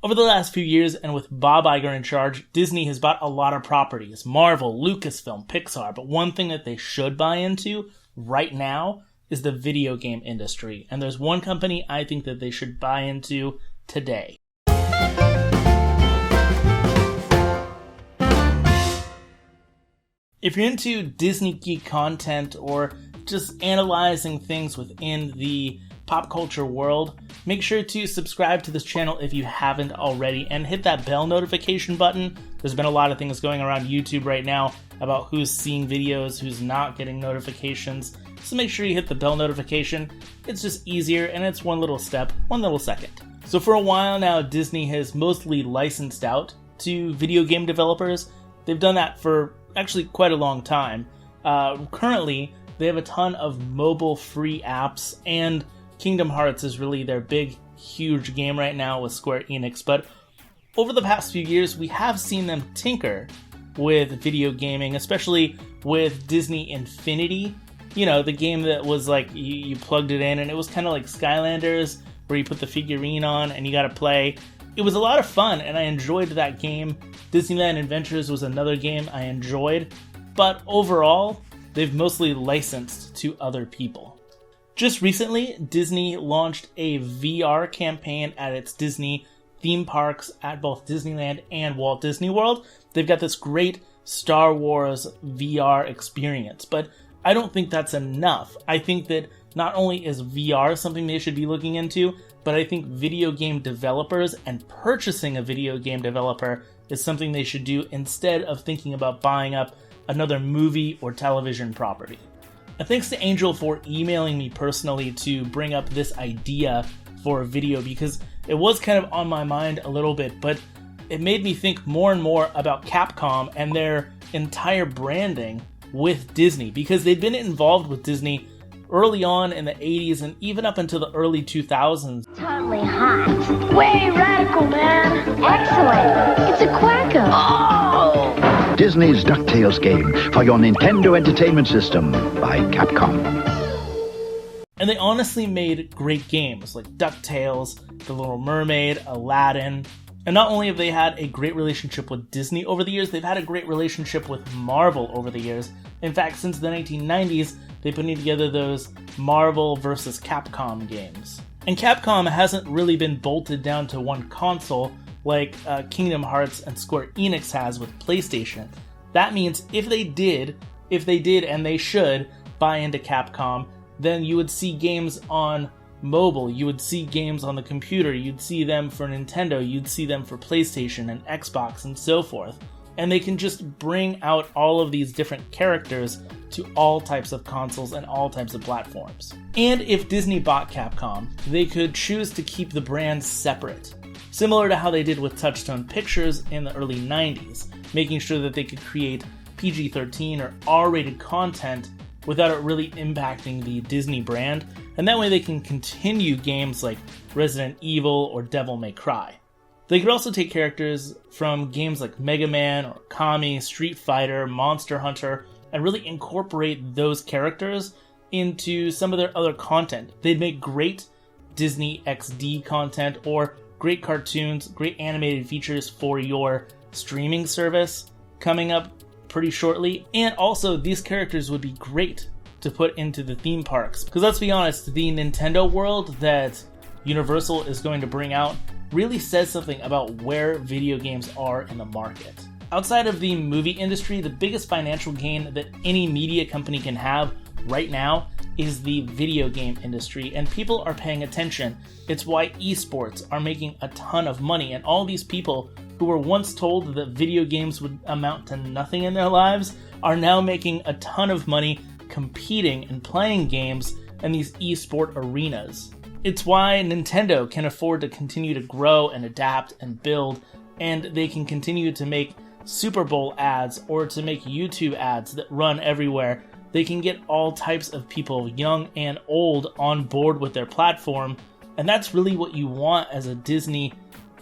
Over the last few years, and with Bob Iger in charge, Disney has bought a lot of properties. Marvel, Lucasfilm, Pixar. But one thing that they should buy into right now is the video game industry. And there's one company I think that they should buy into today. If you're into Disney geek content or just analyzing things within the pop culture world, make sure to subscribe to this channel if you haven't already and hit that bell notification button. There's been a lot of things going around YouTube right now about who's seeing videos, who's not getting notifications. So make sure you hit the bell notification. It's just easier and it's one little step, one little second. So for a while now, Disney has mostly licensed out to video game developers. They've done that for actually quite a long time. Currently, they have a ton of mobile free apps, and Kingdom Hearts is really their big, huge game right now with Square Enix. But over the past few years, we have seen them tinker with video gaming, especially with Disney Infinity. You know, the game that was like, you plugged it in and it was kind of like Skylanders, where you put the figurine on and you got to play. It was a lot of fun and I enjoyed that game. Disneyland Adventures was another game I enjoyed, but overall, they've mostly licensed to other people. Just recently, Disney launched a VR campaign at its Disney theme parks at both Disneyland and Walt Disney World. They've got this great Star Wars VR experience, but I don't think that's enough. I think that not only is VR something they should be looking into, but I think video game developers and purchasing a video game developer is something they should do instead of thinking about buying up another movie or television property. And thanks to Angel for emailing me personally to bring up this idea for a video, because it was kind of on my mind a little bit, but it made me think more and more about Capcom and their entire branding with Disney, because they've been involved with Disney early on in the 80s and even up until the early 2000s. Totally hot. Way radical, man. Excellent. It's a quacker. Oh! Disney's DuckTales game for your Nintendo Entertainment System by Capcom. And they honestly made great games like DuckTales, The Little Mermaid, Aladdin. And not only have they had a great relationship with Disney over the years, they've had a great relationship with Marvel over the years. In fact, since the 1990s, they've put together those Marvel vs. Capcom games. And Capcom hasn't really been bolted down to one console like Kingdom Hearts and Square Enix has with PlayStation. That means if they did, and they should, buy into Capcom, then you would see games on mobile, you would see games on the computer, you'd see them for Nintendo, you'd see them for PlayStation and Xbox and so forth. And they can just bring out all of these different characters to all types of consoles and all types of platforms. And if Disney bought Capcom, they could choose to keep the brands separate, similar to how they did with Touchstone Pictures in the early 90s, making sure that they could create PG-13 or R-rated content without it really impacting the Disney brand, and that way they can continue games like Resident Evil or Devil May Cry. They could also take characters from games like Mega Man or Kami, Street Fighter, Monster Hunter, and really incorporate those characters into some of their other content. They'd make great Disney XD content or great cartoons, great animated features for your streaming service coming up pretty shortly. And also, these characters would be great to put into the theme parks. Because let's be honest, the Nintendo world that Universal is going to bring out really says something about where video games are in the market. Outside of the movie industry, the biggest financial gain that any media company can have right now is the video game industry, and people are paying attention. It's why esports are making a ton of money, and all these people who were once told that video games would amount to nothing in their lives are now making a ton of money competing and playing games in these esport arenas. It's why Nintendo can afford to continue to grow and adapt and build, and they can continue to make Super Bowl ads or to make YouTube ads that run everywhere. They can get all types of people, young and old, on board with their platform, and that's really what you want as a Disney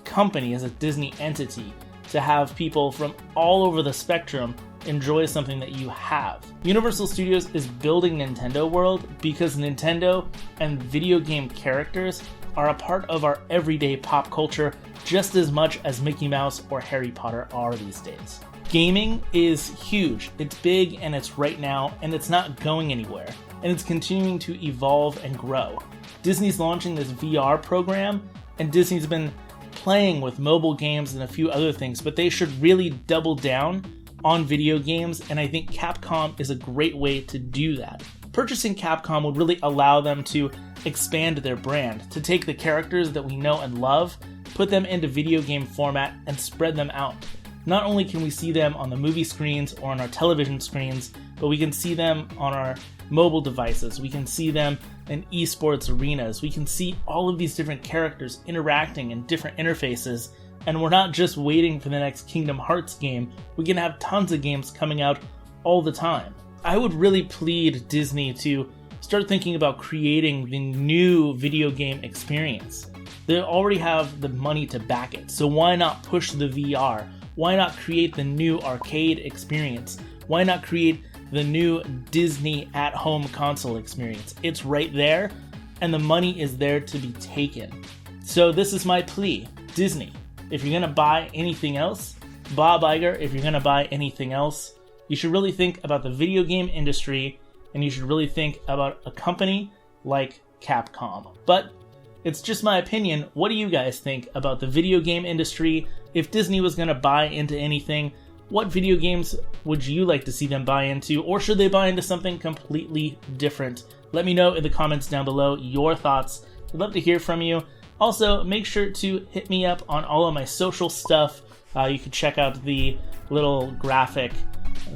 company, as a Disney entity, to have people from all over the spectrum enjoy something that you have. Universal Studios is building Nintendo World because Nintendo and video game characters are a part of our everyday pop culture just as much as Mickey Mouse or Harry Potter are these days. Gaming is huge, it's big, and it's right now, and it's not going anywhere, and it's continuing to evolve and grow. Disney's launching this VR program, and Disney's been playing with mobile games and a few other things, but they should really double down on video games, and I think Capcom is a great way to do that. Purchasing Capcom would really allow them to expand their brand, to take the characters that we know and love, put them into video game format, and spread them out. Not only can we see them on the movie screens or on our television screens, but we can see them on our mobile devices. We can see them in esports arenas. We can see all of these different characters interacting in different interfaces, and we're not just waiting for the next Kingdom Hearts game. We can have tons of games coming out all the time. I would really plead Disney to start thinking about creating the new video game experience. They already have the money to back it, so why not push the VR? Why not create the new arcade experience? Why not create the new Disney at-home console experience? It's right there, and the money is there to be taken. So this is my plea. Disney, if you're gonna buy anything else, Bob Iger, if you're gonna buy anything else, you should really think about the video game industry, and you should really think about a company like Capcom. But it's just my opinion. What do you guys think about the video game industry? If Disney was going to buy into anything, what video games would you like to see them buy into? Or should they buy into something completely different? Let me know in the comments down below your thoughts. I'd love to hear from you. Also, make sure to hit me up on all of my social stuff. You can check out the little graphic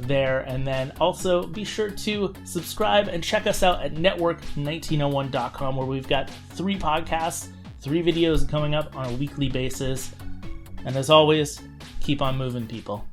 there, and then also be sure to subscribe and check us out at network1901.com, where we've got 3 podcasts, 3 videos coming up on a weekly basis. And as always, keep on moving, people.